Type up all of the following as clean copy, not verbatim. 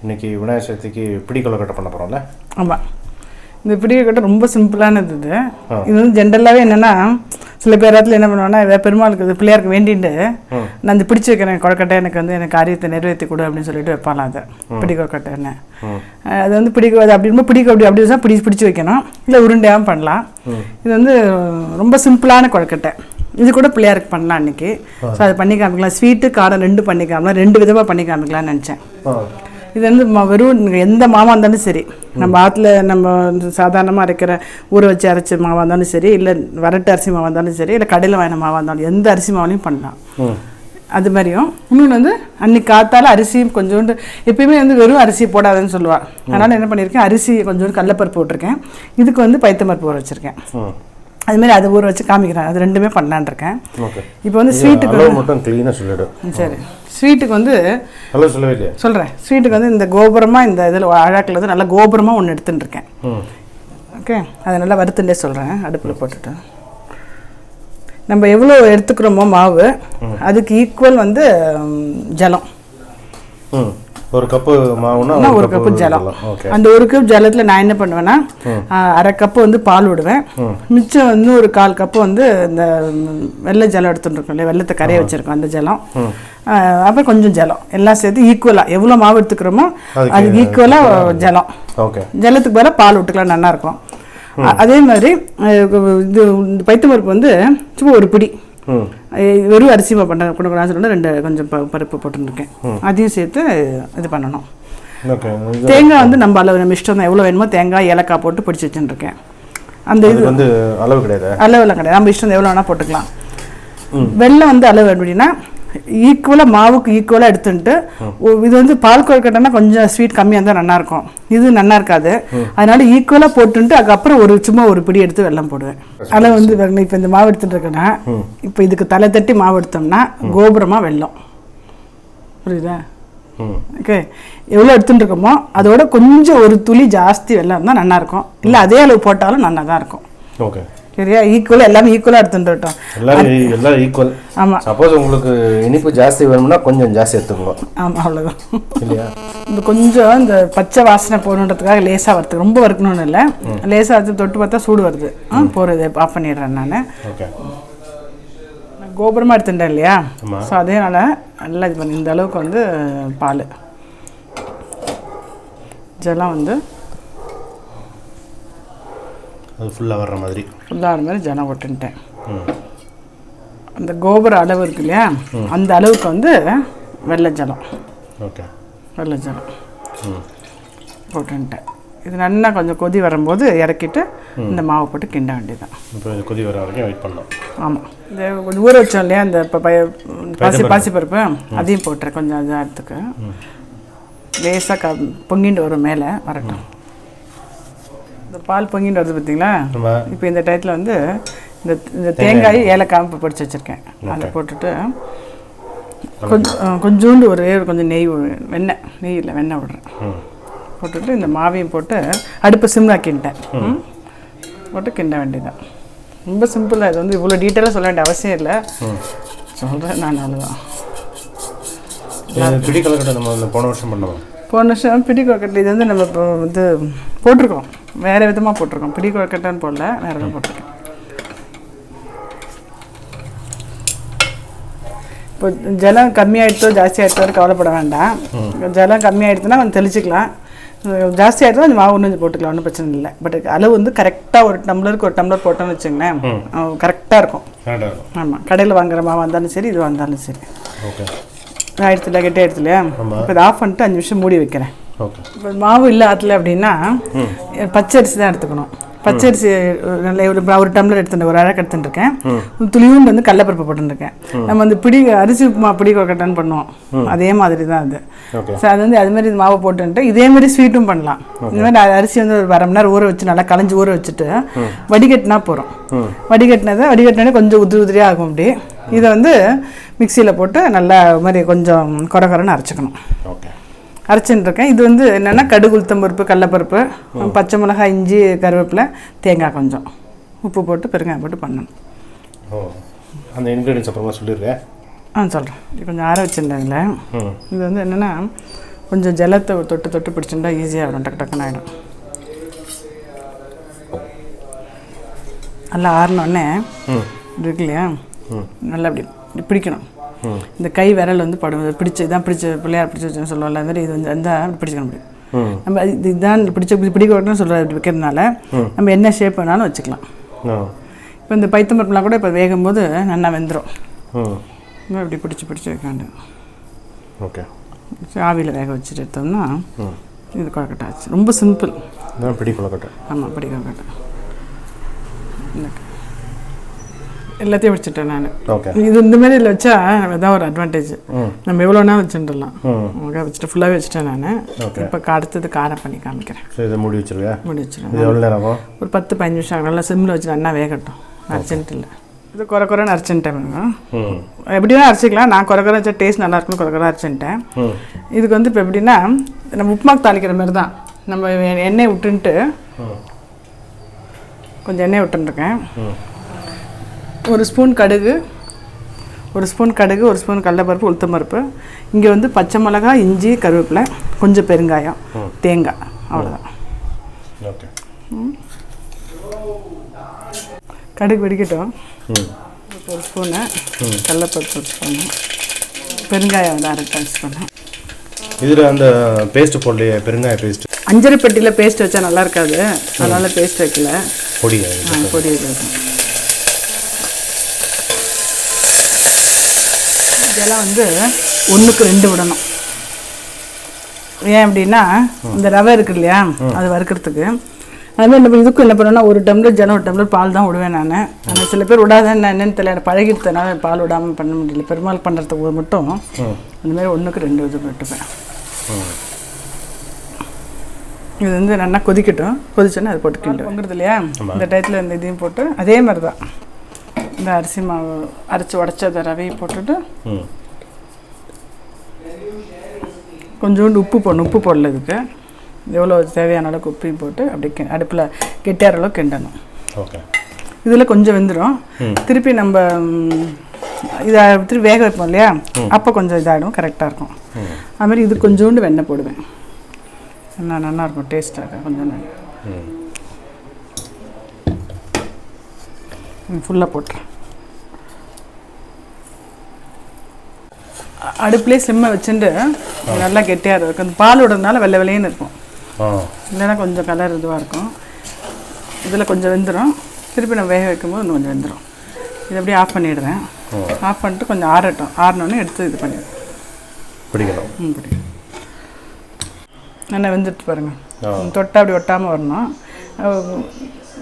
இன்னைக்கு விநாயகர் சதுர்த்திக்கு பிடி கொழுக்கட்டை பண்ண போகிறோம்ல. ஆமாம், இந்த பிடி கொழுக்கட்டை ரொம்ப சிம்பிளானது. இது வந்து ஜென்ரலாகவே என்னென்னா, சில பேர் இடத்துல என்ன பண்ணுவாங்கன்னா, இதை பெருமாளுக்கு பிள்ளையாருக்கு வேண்டிட்டு நான் இந்த பிடிச்சி வைக்கிறேன் கொழுக்கட்டை, எனக்கு காரியத்தை நிறைவேற்றி கொடு அப்படின்னு சொல்லிட்டு வைப்பாலாம். அதை பிடி கொழுக்கட்டைன்னு அது வந்து பிடிக்காது அப்படின்னு அப்படி வச்சா பிடிச்சி வைக்கணும், இல்லை உருண்டையாகவும் பண்ணலாம். இது வந்து ரொம்ப சிம்பிளான கொழுக்கட்டை. இது கூட பிள்ளையாருக்கு பண்ணலாம் அன்றைக்கி. ஸோ அதை பண்ணி காமிக்கலாம். ஸ்வீட்டு காரம் ரெண்டு பண்ணி காமிக்கலாம், ரெண்டு விதமாக பண்ணி காமிக்கலாம்னு நினச்சேன். இது வந்து வெறும் எந்த மாவாக இருந்தாலும் சரி, நம்ம ஆற்றுல நம்ம சாதாரணமாக அரைக்கிற ஊற வச்சு அரைச்ச மாவாக இருந்தாலும் சரி, இல்லை வரட்டு அரிசி மாவாக இருந்தாலும் சரி, இல்லை கடையில் வாங்கின மாவாக இருந்தாலும் எந்த அரிசி மாவுலையும் பண்ணலாம். அது மாதிரியும் இன்னொன்று வந்து அன்றைக்கி காத்தால அரிசியும் கொஞ்சோண்டு, எப்பயுமே வந்து வெறும் அரிசி போடாதுன்னு சொல்லுவாள். அதனால் என்ன பண்ணியிருக்கேன், அரிசி கொஞ்சோண்டு கடலைப்பருப்பு போட்டிருக்கேன். இதுக்கு வந்து பைத்தம்பருப்பு ஊற வச்சுருக்கேன். அதுமாரி அதை ஊற வச்சு காமிக்கிறேன். அது ரெண்டுமே பண்ணலான் இருக்கேன். இப்போ வந்து ஸ்வீட்டுக்கு மட்டும் க்ளீனாக சொல்லிவிடும். சரி, ஸ்வீட்டுக்கு வந்து சொல்கிறேன். ஸ்வீட்டுக்கு வந்து இந்த கோபுரமாக இந்த இதில் அழகில் வந்து நல்லா கோபுரமாக ஒன்று எடுத்துன்னு இருக்கேன். ஓகே, அதை நல்லா வறுத்துட்டே சொல்கிறேன். அடுப்பில் போட்டுட்டு நம்ம எவ்வளோ எடுத்துக்கிறோமோ மாவு, அதுக்கு ஈக்குவல் வந்து ஜலம். ஒரு கப்பு மாவுனா ஒரு கப்பு ஜலம். அந்த ஒரு கப் ஜலத்தில் நான் என்ன பண்ணுவேன்னா, அரை கப்பு வந்து பால் விடுவேன். மிச்சம் வந்து ஒரு 1/4 கப்பு வந்து இந்த வெள்ளை ஜலம் எடுத்துட்டுருக்கோம் இல்லையா, வெள்ளத்தை கரைய வச்சுருக்கோம் அந்த ஜலம். அப்புறம் கொஞ்சம் ஜலம் எல்லாம் சேர்த்து ஈக்குவலாக எவ்வளோ மாவு எடுத்துக்கிறோமோ அதுக்கு ஈக்குவலாக ஜலம். ஜலத்துக்கு பதிலாக பால் விட்டுக்கலாம், நல்லாயிருக்கும். அதே மாதிரி இது பைத்தம்பருப்பு வந்து சும்மா ஒரு பிடி, வெறும் அரிசி பண்ண கொடுக்கலாம்னு சொல்லிட்டு 2 கொஞ்சம் பருப்பு போட்டுருக்கேன். அதையும் சேர்த்து இது பண்ணணும். தேங்காய் வந்து நம்ம அளவு, நம்ம இஷ்டம் தான், எவ்வளோ வேணுமோ தேங்காய் ஏலக்காய் போட்டு பிடிச்சி வச்சுருக்கேன். அந்த இது வந்து அளவு கிடையாது, அளவுலாம் கிடையாது, நம்ம இஷ்டம் எவ்வளோ வேணால் போட்டுக்கலாம். வெள்ளம் வந்து அளவு அப்படின்னா ஈக்குவலாக மாவுக்கு ஈக்குவலாக எடுத்துட்டு, இது வந்து பால் கொழுக்கட்டைனா கொஞ்சம் ஸ்வீட் கம்மியாக இருந்தால் நல்லாயிருக்கும், இது நல்லா இருக்காது. அதனால ஈக்குவலாக போட்டுட்டு அதுக்கப்புறம் சும்மா ஒரு பிடி எடுத்து வெல்லம் போடுவேன். அளவு வந்து இப்போ இந்த மாவு எடுத்துட்டு இருக்கேன்னா, இப்போ இதுக்கு தலை தட்டி மாவு எடுத்தோம்னா கோபுரமாக வெல்லம், புரியுதா? ஓகே, எவ்வளோ எடுத்துட்டு இருக்கோமோ அதோட கொஞ்சம் ஒரு துளி ஜாஸ்தி வெல்லம் இருந்தால் நல்லாயிருக்கும், இல்லை அதே அளவு போட்டாலும் நல்லா தான் இருக்கும். ஓகே, சரியா? ஈக்குவலாக எல்லாமே ஈக்குவலாக எடுத்துட்டோம். எல்லாம் ஈக்குவல். ஆமாம், சப்போஸ் உங்களுக்கு இனிப்பு ஜாஸ்தி வேணும்னா கொஞ்சம் ஜாஸ்தி எடுத்துக்கணும். ஆமாம், அவ்வளோதான். இல்லையா? இந்த கொஞ்சம் இந்த பச்சை வாசனை போகணுன்றதுக்காக லேசாக வறுத்து, ரொம்ப வறுக்கணும்னு இல்லை, லேசாக வறுத்து தொட்டு பார்த்தா சூடு வருது. போகிறது ஆஃப் பண்ணிடுறேன் நான். கோபுரமாக எடுத்துட்டேன் இல்லையா? ஸோ அதேனால நல்லா இது பண்ணி இந்த அளவுக்கு வந்து பால் ஜலம் வந்து அது ஃபுல்லாக வர்ற மாதிரி ஜனம் விட்டுட்டேன். அந்த கோபுர அளவு இருக்கு இல்லையா, அந்த அளவுக்கு வந்து வெள்ளை ஜலம். ஓகே, வெள்ளை ஜலம் போட்டுட்டேன். இது நல்லா கொஞ்சம் கொதி வரும்போது இறக்கிட்டு இந்த மாவை போட்டு கிண்ட வேண்டியதான். இப்போ கொதி வர வரைக்கும் வெயிட் பண்ணலாம். ஆமாம், இந்த கொஞ்சம் ஊற வச்சோம் இல்லையா, இந்த பாசிப்பருப்பு அதையும் போட்டுறேன் கொஞ்சம் நேரத்துக்கு. லேசாக பொங்கிட்டு வரும், மேலே வரட்டும். இந்த பால் பொங்கிட்டு வருது பார்த்தீங்களா? இப்போ இந்த டயத்தில் வந்து இந்த தேங்காய் ஏலக்காய் பொடிச்சு வச்சுருக்கேன், அதை போட்டுட்டு கொஞ்சோண்டு கொஞ்சம் நெய், நெய் இல்லை வெண்ணெய் விடுறேன். போட்டுட்டு இந்த மாவையும் போட்டு அடுப்பை சிம்லாக்கிட்டேன். போட்டு கிண்ட வேண்டியதான். ரொம்ப சிம்பிளாக. இது வந்து இவ்வளோ டீட்டெயிலாக சொல்ல வேண்டிய அவசியம் இல்லை, சொல்கிறேன் நான். அவ்வளோதான். பிடி கொழுக்கட்டை நம்ம போன வருஷம் பிடி கொழுக்கட்டை இது வந்து நம்ம இப்போ வந்து போட்டிருக்கோம், வேறு விதமாக போட்டிருக்கோம். பிடி கொழுக்கட்டைன்னு போடல, வேறு விதமாக போட்டிருக்கேன். இப்போ ஜலம் கம்மியாகிடுத்தோ ஜாஸ்தி ஆகிடுத்தோ கவலைப்பட வேண்டாம். ஜலம் கம்மியாகிடுச்சுன்னா கொஞ்சம் தெளிச்சிக்கலாம், ஜாஸ்தி ஆகிடுச்சா கொஞ்சம் மாவு கொஞ்சம் போட்டுக்கலாம், ஒன்றும் பிரச்சனை இல்லை. பட் அளவு வந்து கரெக்டாக ஒரு டம்ளர் போட்டோன்னு வச்சுங்களேன், கரெக்டாக இருக்கும். ஆமாம், கடையில் வாங்குற மாவு வந்தாலும் சரி, இது வந்தாலும் சரி. ஆயிடுச்சுல, கெட்டே ஆயிடுச்சு இல்லையா? இப்போ இதை ஆஃப் பண்ணிட்டு 5 நிமிஷம் மூடி வைக்கிறேன். இப்போ மாவு இல்லை ஆற்றுல அப்படின்னா பச்சரிசி தான் எடுத்துக்கணும். பச்சரிசி நல்லா ஒரு டம்ளர் எடுத்துட்டு, ஒரு அழகு எடுத்துட்டுருக்கேன். துளியூண்டு வந்து கடலைப்பருப்பு போட்டுருக்கேன். நம்ம வந்து அரிசி உப்புமா பிடி கொழுக்கட்டைன்னு பண்ணுவோம், அதே மாதிரி தான் அது. ஸோ அது வந்து அதுமாதிரி மாவு போட்டுன்ட்டு இதேமாரி ஸ்வீட்டும் பண்ணலாம். இந்த மாதிரி அரிசி வந்து ஒரு 1/2 மணி நேரம் ஊற வச்சு நல்லா களைஞ்சி ஊற வச்சுட்டு வடிகட்டினா போகிறோம். வடிகட்டினே கொஞ்சம் உதிரியாக ஆகும். அப்படி இதை வந்து மிக்சியில் போட்டு நல்லா மாதிரி கொஞ்சம் கொரன்னு அரைச்சிக்கணும். அரைச்சின்ட்ருக்கேன். இது வந்து என்னென்னா கடுகு, உளுத்தம்பருப்பு, கடலைப்பருப்பு, பச்சை மிளகாய், இஞ்சி, கருவேப்பிலை, தேங்காய் கொஞ்சம், உப்பு போட்டு பெருங்காயம் போட்டு பண்ணணும். அந்த இன்க்ரீடியன்ஸ் அப்புறமா சொல்லிடுறேன். சொல்கிறேன். இது கொஞ்சம் ஆற வச்சுருந்தாங்களே. இது வந்து என்னென்னா கொஞ்சம் ஜலத்தை தொட்டு தொட்டு பிடிச்சிருந்தா ஈஸியாக ஆகிடும், டக்கு டக்குன்னு ஆகிடும். நல்லா ஆறினோடனே இருக்கு இல்லையா, நல்லா இப்படி பிடிக்கணும். இந்த கை விரல் வந்து பிடிச்சி இதான் பிள்ளையார் பிடிச்சி வச்சுன்னு சொல்லுவோம்ல, அது மாதிரி இது வந்து இருந்தால் பிடிச்சிக்கணும். அப்படி நம்ம இதுதான் பிடிக்க வைக்கணும்னு சொல்கிற இப்படி வைக்கிறதுனால நம்ம என்ன ஷேப் வேணாலும் வச்சுக்கலாம். இப்போ இந்த பைத்தம்பருப்புலாம் கூட இப்போ வேகும் போது நல்லா வெந்துடும். இப்படி பிடிச்சி வைக்க வேண்டியது. ஓகே, ஆவியில் வேக வச்சுட்டு எடுத்தோம்னா இது கொழுக்கட்டை ஆச்சு. ரொம்ப சிம்பிள். பிடி கொழுக்கட்டை. ஆமாம், பிடி கொழுக்கட்டை. எல்லாத்தையும் வச்சுட்டேன் நான். இது இந்த மாதிரி இதில் வச்சா அதான் ஒரு அட்வான்டேஜ். நம்ம எவ்வளோனா வச்சுட்டுலாம் வச்சுட்டு ஃபுல்லாகவே வச்சுட்டேன் நான். இப்போ அடுத்தது காரம் பண்ணி காமிக்கிறேன். இதை மூடி வச்சுருவேன். மூடி வச்சுருவேன். எவ்வளோ நேரம்? ஒரு 10-15 நிமிஷம் நல்லா சிம்மில் வச்சு நல்லா வேகட்டும். அர்ஜென்ட் இல்லை, இது குறைன்னு அரைச்சின்ட்டேன். எப்படின்னா அரைச்சிக்கலாம். நான் குறை வச்சா டேஸ்ட் நல்லா இருக்குன்னு குறை அரைச்சின்ட்டேன். இதுக்கு வந்து இப்போ எப்படின்னா நம்ம உப்புமாக்கு தாளிக்கிற மாதிரி தான். நம்ம எண்ணெய் விட்டுன்ட்டு கொஞ்சம் எண்ணெய் விட்டுருக்கேன். ஒரு ஸ்பூன் கடுகு, ஒரு ஸ்பூன் கடலைப்பருப்பு, உளுத்தம்பருப்பு. இங்கே வந்து பச்சை மிளகாய், இஞ்சி, கருவேப்பிலை, கொஞ்சம் பெருங்காயம், தேங்காய், அவ்வளோதான். ஓகே, கடுகு வெடிக்கட்டும். ஒரு ஸ்பூனு கடலைப்பருப்பு, ஒரு ஸ்பூனு பெருங்காயம் வந்து 1/2 ஸ்பூனு. இதில் அந்த பேஸ்ட்டு போடலையே, பெருங்காய பேஸ்ட்டு. அஞ்சரை பெட்டியில் பேஸ்ட் வச்சா நல்லா இருக்காது, அதனால் பேஸ்ட் வைக்கல. பொடி வைக்கணும். இதெல்லாம் வந்து 1க்கு 2 விடணும். ஏன் அப்படின்னா இந்த ரவை இருக்கு இல்லையா, அது வறுக்கிறதுக்கு. அதுமாதிரி நம்ம இதுக்கும் என்ன பண்ணோன்னா 1 டம்ளர் ஜலம் 1 டம்ளர் பால் தான் விடுவேன் நான். ஆனால் சில பேர் விடாதேன்னு என்னென்னு தெரியல, பழகிடுறதுனால பால் விடாமல் பண்ண முடியல. பெருமாள் பண்ணுறதுக்கு மட்டும் அந்தமாதிரி 1க்கு 2 இது விட்டுப்பேன். இது வந்து நல்லா கொதிக்கட்டும். கொதிச்சோன்னா அது போட்டு கிண்டு பொங்குறது இல்லையா, இந்த டயத்தில் இந்த இதையும் போட்டு அதே மாதிரி தான் இந்த அரிசி மாவு அரைச்சி உடச்ச ரவையை போட்டுட்டு கொஞ்சோண்டு உப்பு போடணும். உப்பு போடல, இதுக்கு எவ்வளோ தேவையான அளவுக்கு உப்பையும் போட்டு அப்படி அடுப்பில் கெட்டியார அளவுக்கு கிண்டணும். ஓகே, இதில் கொஞ்சம் வெந்துடும். திருப்பி நம்ம இதை திருப்பி வேக வைப்போம் இல்லையா, அப்போ கொஞ்சம் இதாகிடும், கரெக்டாக இருக்கும். அதுமாதிரி இது கொஞ்சோண்டு வெண்ணெய் போடுவேன். நல்லாயிருக்கும், டேஸ்ட்டாக கொஞ்சம் ஃபுல்லாக போட்டுறேன். அடுப்புலேயே சிம்மை வச்சுட்டு நல்லா கெட்டியாக இருக்கும். அந்த பால் விடுறதுனால வெள்ளை வெள்ளையன்னு இருக்கும், இல்லைன்னா கொஞ்சம் கலர் இதுவாக இருக்கும். இதில் கொஞ்சம் வெந்துடும். திருப்பி நான் வேக வைக்கும்போது இன்னும் கொஞ்சம் வெந்துடும். இதை அப்படியே ஆஃப் பண்ணிவிடுறேன். ஆஃப் பண்ணிட்டு கொஞ்சம் ஆறட்டும். ஆறினோடனே எடுத்து இது பண்ணிடுறேன். பிடிக்கணும். பிடிக்கும். நல்லா வெந்துட்டு பாருங்கள். தொட்டால் அப்படி ஒட்டாமல் வரணும்.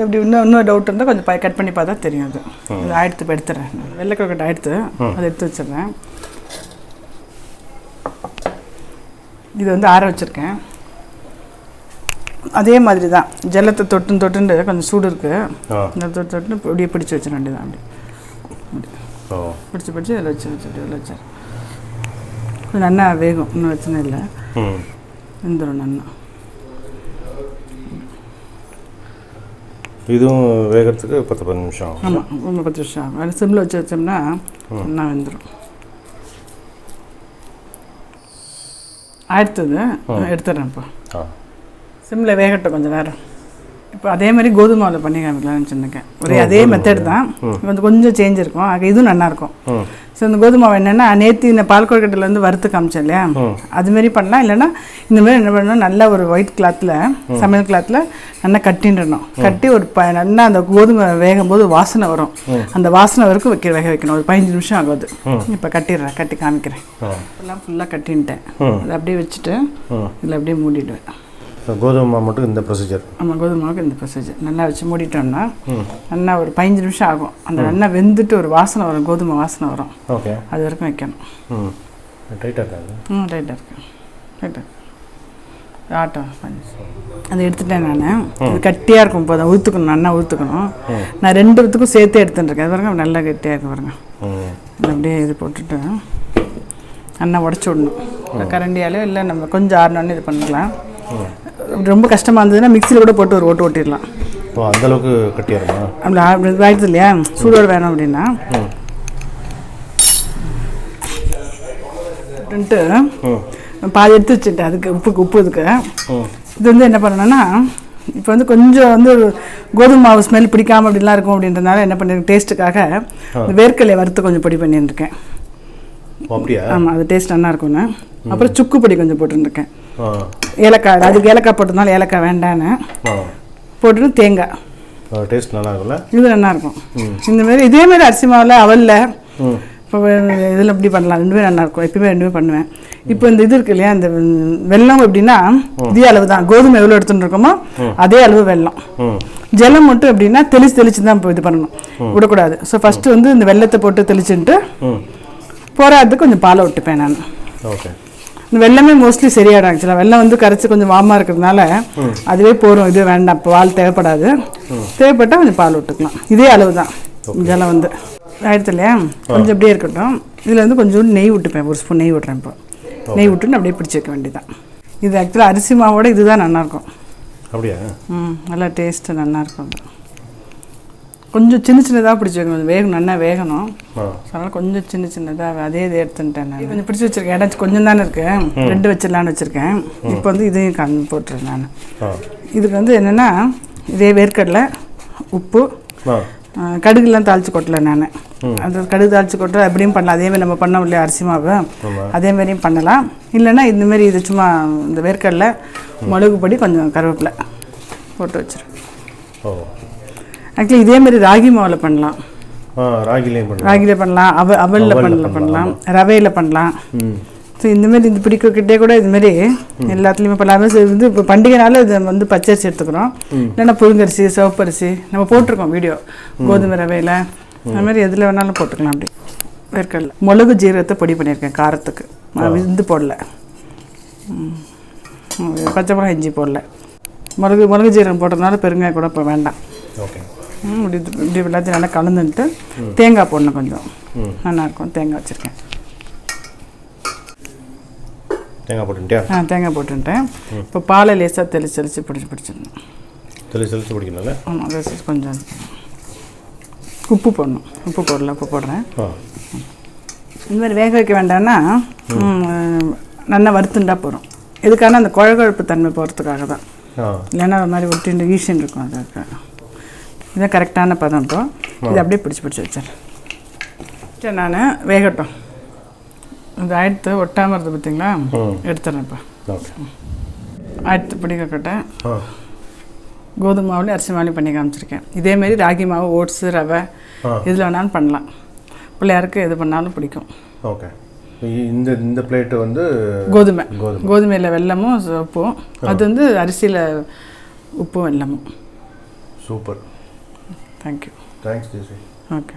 இப்படி இன்னும் டவுட் இருந்தால் கொஞ்சம் கட் பண்ணி பார்த்தா தெரியும். அது ஆயிடுத்து. இப்போ எடுத்துடுறேன். வெள்ளை கொழுக்கட்டை ஆயிடுத்து, அதை எடுத்து வச்சிடுறேன். இது வந்து ஆற வச்சுருக்கேன். அதே மாதிரி தான் ஜலத்தை தொட்டுண்டு கொஞ்சம் சூடு இருக்குது, இந்த தொட்டு அப்படியே பிடிச்சி வச்சிட வேண்டியதான். அப்படி பிடிச்சி இதில் வச்சு கொஞ்சம் நல்லா வேகும். இன்னும் வச்சுனே இல்லை, வெந்துடும் நல்லா. இதுவும் வேகிறதுக்கு 10-15 நிமிஷம் ஆகும். ஆமாம், 10 நிமிஷம் ஆகும். அது சிம்மில் வச்சு வச்சோம்னா நல்லா வெந்துடும். அடுத்தது எடுத்துடுறேன். இப்போ சிம்மில் வேகட்டும் கொஞ்சம் நேரம். இப்போ அதே மாதிரி கோதுமை மாவில் பண்ணி காமிக்கலாம்னு சொன்னேன். ஒரே அதே மெத்தட் தான், வந்து கொஞ்சம் சேஞ்ச் இருக்கும். ஆக இதுவும் நல்லாயிருக்கும். ஸோ இந்த கோதுமை மாவு என்னென்னா நேற்று இந்த பால் கொழுக்கட்டையில் வந்து வறுத்து காமிச்சேன் இல்லையா, அதுமாரி பண்ணலாம். இல்லைன்னா இந்தமாதிரி என்ன பண்ணணும், நல்ல ஒரு ஒயிட் கிளாத்தில், சமையல் கிளாத்தில் நல்லா கட்டிடணும். கட்டி ஒரு நல்லா அந்த கோதுமை வேகும் போது வாசனை வரும். அந்த வாசனை வரைக்கும் வேக வைக்கணும். ஒரு 15 நிமிஷம் ஆகுது. இப்போ கட்டிடுறேன், கட்டி காமிக்கிறேன். எல்லாம் ஃபுல்லாக கட்டின்ட்டேன். அதை அப்படியே வச்சுட்டு இதில் அப்படியே மூடிடுவேன். கோதுமை மாவு மட்டும் இந்த ப்ரொசீஜர். ஆமாம், கோதுமை மாவுக்கு இந்த ப்ரொசீஜர். நல்லா வச்சு மூடிட்டோம்னா நல்லா ஒரு 15 நிமிஷம் ஆகும். அந்த நல்லா வெந்துட்டு ஒரு வாசனை வரும், கோதுமை வாசனை வரும். ஓகே, அது வரைக்கும் வைக்கணும். டைட்டாக இருக்காது. டைட்டாக இருக்கு, டைட்டாக ஆட்டம். அதை எடுத்துட்டேன் நான். இது கட்டியாக இருக்கும். இப்போ அதை ஊற்றுக்கணும், நல்லா ஊற்றுக்கணும். நான் 2 விதத்துக்கும் சேர்த்து எடுத்துட்டுருக்கேன். அது பாருங்க, நல்லா கட்டியாக இருக்கு பாருங்க. அப்படியே இது போட்டுட்டு நல்லா உடச்சி விடணும் கரண்டியாலே. இல்லை நம்ம கொஞ்சம் ஆறினோன்னு இது பண்ணிக்கலாம். ரொம்ப கஷ்டமாக இருந்ததுன்னா மிக்சியில் கூட போட்டு ஒரு ஓட்டு ஓட்டிடலாம். அந்தளவுக்கு கட்டியாருமா? அப்படி ஆயிடுது இல்லையா, சூடோடு வேணும் அப்படின்னா. பாதி எடுத்து வச்சுட்டேன் அதுக்கு உப்பு இதுக்கு. இது வந்து என்ன பண்ணணும்னா இப்போ வந்து கொஞ்சம் வந்து கோதுமை மாவு ஸ்மெல் பிடிக்காம அப்படிலாம் இருக்கும் அப்படின்றதுனால என்ன பண்ணிருக்கேன் டேஸ்ட்டுக்காக வேர்க்கடலையை வறுத்து கொஞ்சம் பொடி பண்ணியிருக்கேன். ஆமாம் அது டேஸ்ட் நல்லா இருக்கும்ண்ணே. அப்புறம் சுக்கு பொடி கொஞ்சம் போட்டுருக்கேன். ஏலக்காய் அதுக்கு ஏலக்காய் போட்டதுனால ஏலக்காய் வேண்டான்னு போட்டுட்டு தேங்காய் டேஸ்ட் நல்லா இருக்கும்ல. இது நல்லாயிருக்கும். இந்தமாரி இதேமாரி அரிசி மாவில் அவலில் இப்போ இதில் எப்படி பண்ணலாம் ரெண்டுமே நல்லாயிருக்கும். எப்பயுமே ரெண்டுமே பண்ணுவேன். இப்போ இந்த இது இருக்கு இல்லையா இந்த வெல்லம் எப்படின்னா இதே அளவு தான் கோதுமை எவ்வளோ எடுத்துகிட்டு இருக்கோமோ அதே அளவு வெல்லம். ஜலம் மட்டும் எப்படின்னா தெளிச்சு தான் இப்போ இது பண்ணணும் விடக்கூடாது. ஸோ ஃபஸ்ட்டு வந்து இந்த வெல்லத்தை போட்டு தெளிச்சுட்டு போராடுறதுக்கு கொஞ்சம் பாலை விட்டுப்பேன் நான். இந்த வெள்ளமே மோஸ்ட்லி சரியாயிடும். ஆக்சுவலாக வெள்ளம் வந்து கரைச்சி கொஞ்சம் வார்மாக இருக்கிறதுனால அதுவே போகிறோம். இது வேண்டாம் இப்போ பால் தேவைப்படாது. தேவைப்பட்டால் கொஞ்சம் பால் விட்டுக்கலாம். இதே அளவு தான் ஜலம் வந்து ஆயிடுத்து இல்லையா. கொஞ்சம் அப்படியே இருக்கட்டும். இதில் வந்து கொஞ்சோண்டு நெய் விட்டுப்பேன். ஒரு ஸ்பூன் நெய் விட்டுறேன். இப்போ நெய் விட்டுன்னு அப்படியே பிடிச்சி வைக்க வேண்டியதான். இது ஆக்சுவலாக அரிசி மாவோட இதுதான் நல்லாயிருக்கும். அப்படியா? நல்லா டேஸ்ட்டு நல்லாயிருக்கும். கொஞ்சம் சின்னதாக பிடிச்சி வைக்கணும். வேகணும் நல்லா வேகணும். அதனால் கொஞ்சம் சின்னதாக அதே இதை எடுத்துட்டேன். நான் கொஞ்சம் பிடிச்சி வச்சுருக்கேன். இடம் கொஞ்சம் தானே இருக்கேன். 2 வச்சிடலான்னு வச்சுருக்கேன். இப்போ வந்து இதையும் போட்டுறேன் நான். இதுக்கு வந்து என்னென்னா இதே வேர்க்கடலை உப்பு கடுகுலாம் தாளித்து கொட்டலை நான். அந்த கடுகு தாளித்து கொட்டுற அப்படியும் பண்ணலாம். அதேமாதிரி நம்ம பண்ணோம் இல்லையா அரிசி மாவு அதேமாதிரியும் பண்ணலாம். இல்லைன்னா இந்தமாரி இது சும்மா இந்த வேர்க்கடலை மிளகு பொடி கொஞ்சம் கருவேப்பிலை போட்டு வச்சுருக்கேன். ஆக்சுவலி இதேமாரி ராகி மாவில் பண்ணலாம். ராகிலே பண்ணலாம். அவலில் பண்ணலாம். ரவையில் பண்ணலாம். ஸோ இந்தமாரி இந்த பிடிக்கிட்டே கூட இதுமாரி எல்லாத்துலேயுமே பண்ணலாமே. வந்து இப்போ பண்டிகைனால இது வந்து பச்சரிசி எடுத்துக்கிறோம். இல்லைன்னா புழுங்கரிசி சிவப்பரிசி நம்ம போட்டிருக்கோம் வீடியோ கோதுமை ரவையில் அதுமாதிரி எதில் வேணாலும் போட்டுக்கலாம். அப்படி வேர்க்கடலை மிளகு ஜீரகத்தை பொடி பண்ணியிருக்கேன் காரத்துக்கு. இது போடல. பச்சை மிளகாய் இஞ்சி போடல. மிளகு ஜீரகம் போட்டதுனால பெருங்காயம் கூட இப்போ வேண்டாம். இப்படி எல்லாத்தையும் நல்லா கலந்துட்டு தேங்காய் போடணும். கொஞ்சம் நல்லாயிருக்கும். தேங்காய் வச்சுருக்கேன். தேங்காய் போட்டுட்டேன். இப்போ பாலை லேசாக தெளிச்சு பிடிச்சிடணும். பிடிக்கணும்ல. ஆமாம் கொஞ்சம் உப்பு போடணும். உப்பு போடுறேன். இந்த மாதிரி வேக வைக்க வேண்டாம்னா நல்லா வறுத்துண்டா போகிறோம். இதுக்கான அந்த குழகுழப்பு தன்மை போகிறதுக்காக தான். இல்லைன்னா ஒரு மாதிரி ஒட்டிண்டு ஈஷன் இருக்கும். அதுக்கு இதுதான் கரெக்டான பதம். இப்போ இதை அப்படியே பிடிச்சி வச்சுருச்சேன். நான் வேகட்டும். இது ஆயிடுத்து ஒட்டாமல் இருந்தது பார்த்தீங்களா எடுத்துறேன். இப்போ ஆயிடுத்து பிடிக்கட்டேன். கோதுமை மாவுலேயும் அரிசி மாவுலேயும் பண்ணி காமிச்சிருக்கேன். இதேமாரி ராகி மாவு ஓட்ஸு ரவை இதில் வேணாலும் பண்ணலாம். பிள்ளையாருக்கு எது பண்ணாலும் பிடிக்கும். ஓகே. இந்த பிளேட்டு வந்து கோதுமையில் வெல்லமும் உப்பும் அது வந்து அரிசியில் உப்பும் வெல்லமும். Super. Thank you. Thanks Jayashree. Okay.